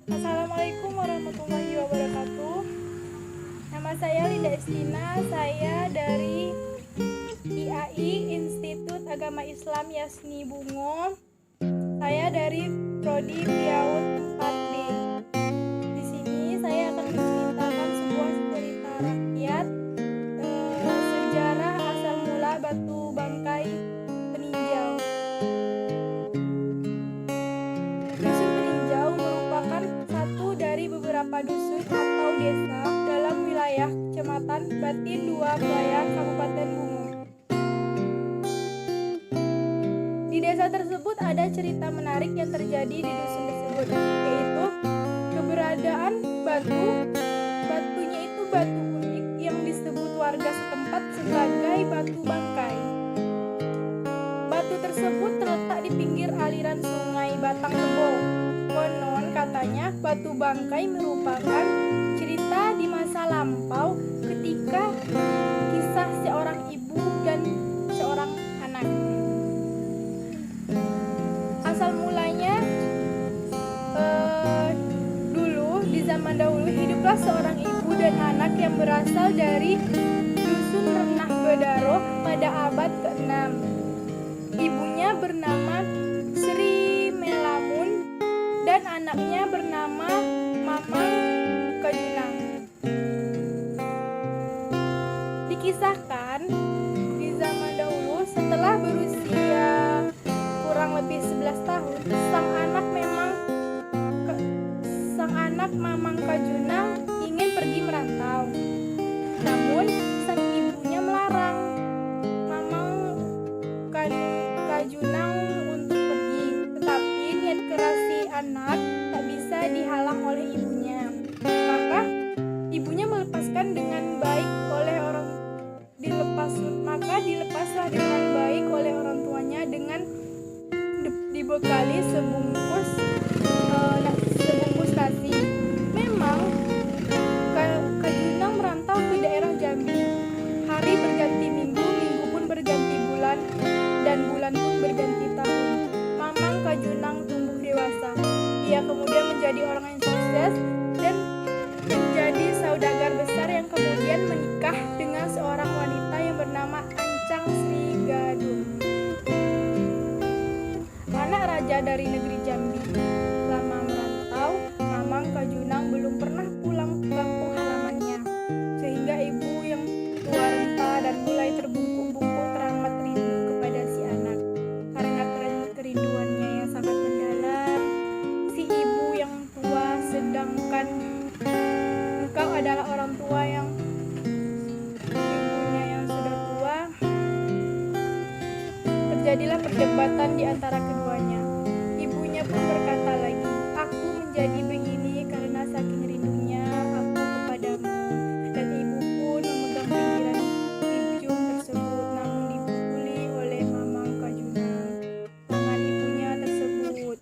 Assalamualaikum warahmatullahi wabarakatuh. Nama saya Linda Estina, saya dari IAI Institut Agama Islam Yasni Bungo. Saya dari Prodi Priaut 4B. Di sini saya akan menceritakan sebuah cerita rakyat, sejarah asal mula batu bangkai peninjau. Dusun Peninjau merupakan satu dari beberapa dusun atau desa dalam wilayah Kecamatan Batin 2 Pelayan, Kabupaten Bungo. Di desa tersebut ada cerita menarik yang terjadi di dusun tersebut, yaitu keberadaan batunya itu batu unik yang disebut warga setempat sebagai batu bangkai. Batu tersebut terletak di pinggir aliran sungai Batang Tebo. Konon katanya batu bangkai merupakan cerita di masa lampau ketika kisah seorang ibu dan seorang anak. Asal mulanya dulu di zaman dahulu hiduplah seorang ibu dan anak yang berasal dari dusun Renah Bedaro pada abad ke-6. Ibunya bernama Sri Melamun dan anaknya bernama Mamang Kajunang. Dikisahkan di zaman dahulu setelah berusia kurang lebih 11 tahun, sang anak Mamang Kajunang ingin pergi merantau. Namun sang ibunya melarang Mamang Kajunang untuk pergi, tetapi niat keras si anak tak bisa dihalang oleh ibunya. Maka dilepaslah dengan baik oleh orang tuanya dengan dibekali sebungkus nasi. Memang Kajunang merantau ke daerah Jambi. Hari berganti minggu, minggu pun berganti bulan, dan bulan pun berganti tahun. Mamang Kajunang tumbuh dewasa. Ia kemudian menjadi orang yang sukses dan menjadi saudagar besar yang kemudian menikah dengan seorang wanita yang bernama Ancang Sri Gadung, anak raja dari negeri Jambi. Selama merantau, Mamang Kajunang belum pernah pulang ke kampung halamannya, sehingga ibu yang tua renta dan mulai terbungkuk-bungkuk teramat rindu kepada si anak. Karena kerinduannya yang sangat mendalam, si ibu yang tua, sedangkan engkau adalah orang tua yang ibunya yang sudah tua, terjadilah perdebatan di antara keduanya. Ibunya pun berkata lagi, "Aku menjadi begini karena saking rindunya aku kepadamu." Dan ibu pun memegang pinggiran ujung tersebut, namun dipukuli oleh Mamang Kajunang tangan ibunya tersebut.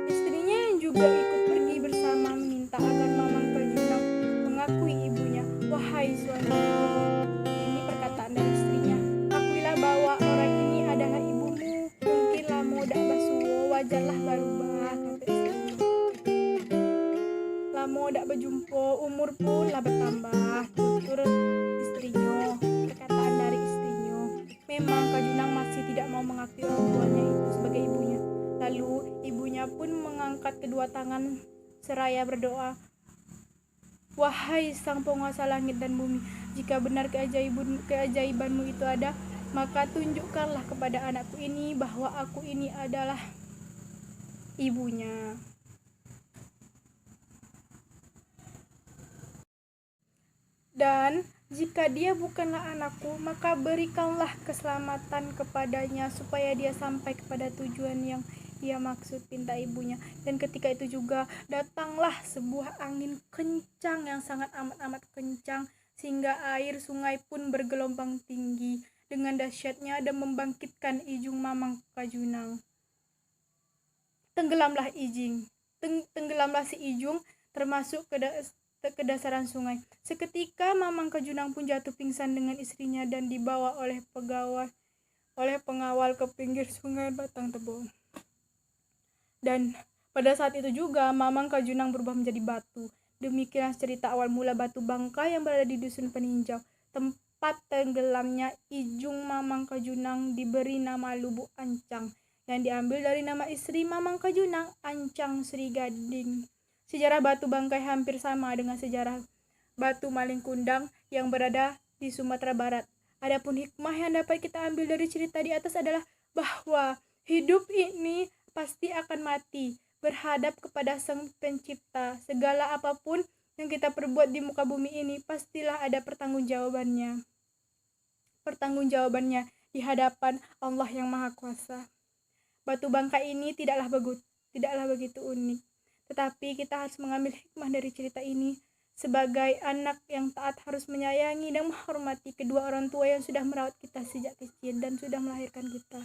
Istrinya yang juga ikut pergi bersama meminta agar Mamang Kajunang mengakui ibunya. "Wahai suamiku," ini perkataan dari istrinya, "akuilah bahwa orang ini adalah ibumu. Mungkinlah modak basuwo, wajarlah barubah," kata istrinya. "Lamo dak berjumpa, umur pun lah bertambah," tutur istrinya. Perkataan dari istrinya. Memang Kajunang masih tidak mau mengakui orang tuanya itu sebagai ibunya. Lalu ibunya pun mengangkat kedua tangan seraya berdoa, "Wahai sang penguasa langit dan bumi, jika benar keajaibanmu itu ada, maka tunjukkanlah kepada anakku ini bahwa aku ini adalah ibunya. Dan jika dia bukanlah anakku, maka berikanlah keselamatan kepadanya supaya dia sampai kepada tujuan yang dia maksud," pinta ibunya. Dan ketika itu juga datanglah sebuah angin kencang yang sangat amat kencang, sehingga air sungai pun bergelombang tinggi dengan dahsyatnya dan membangkitkan ijung Mamang Kajunang. Tenggelamlah si ijung termasuk ke dasaran sungai. Seketika Mamang Kajunang pun jatuh pingsan dengan istrinya dan dibawa oleh pengawal ke pinggir sungai Batang Tebo. Dan Pada saat itu juga Mamang Kajunang berubah menjadi batu. Demikian cerita awal mula batu bangkai yang berada di dusun peninjau. Tempat tenggelamnya Ijung Mamang Kajunang diberi nama Lubuk Ancang, yang diambil dari nama istri Mamang Kajunang, Ancang Sri Gading. Sejarah batu bangkai hampir sama dengan sejarah batu maling kundang yang berada di Sumatera Barat. Adapun hikmah yang dapat kita ambil dari cerita di atas adalah bahwa hidup ini pasti akan mati, berhadap kepada Sang Pencipta. Segala apapun yang kita perbuat di muka bumi ini pastilah ada pertanggungjawabannya. Pertanggungjawabannya di hadapan Allah yang Maha Kuasa. Batu bangkai ini tidaklah begitu unik, tetapi kita harus mengambil hikmah dari cerita ini. Sebagai anak yang taat harus menyayangi dan menghormati kedua orang tua yang sudah merawat kita sejak kecil dan sudah melahirkan kita.